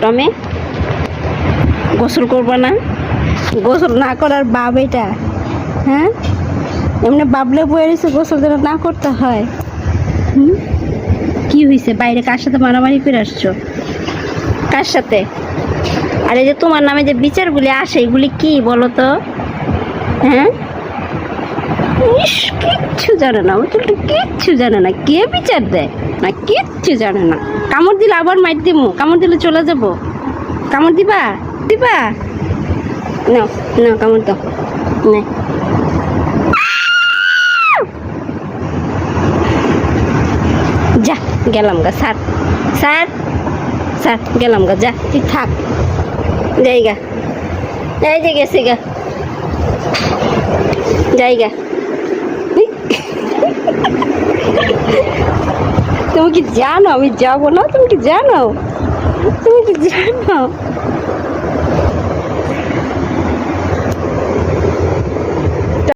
টমে গোসল করবো না? গোসল না করার বাপ এটা, হ্যাঁ? এমনি বাবলে বয়ে রয়েছে, গোসল যেন না করতে হয়। কি হয়েছে? বাইরে কার সাথে মারামারি করে আসছো? কার সাথে? আর এই যে তোমার নামে যে বিচারগুলি আসে, এগুলি কি বলো তো? হ্যাঁ, কিচ্ছু জানে না, কিচ্ছু জানে না। কে বিচার দেয় না, কিচ্ছু জানে না। কামড় দিলে আবার মাইর দিমু, কামড় দিলে চলে যাব। কামড় দিবা? দিবা না? না, কামড় দাও। না, যা গেলাম গা। স্যার স্যার স্যার, গেলাম গা। যা, তুই থাক। যাই গা, এই যে গেছি গা, যাই গা। তুমি কি জানো আমি যাবো না? তুমি কি জানো? তুমি কি জানো?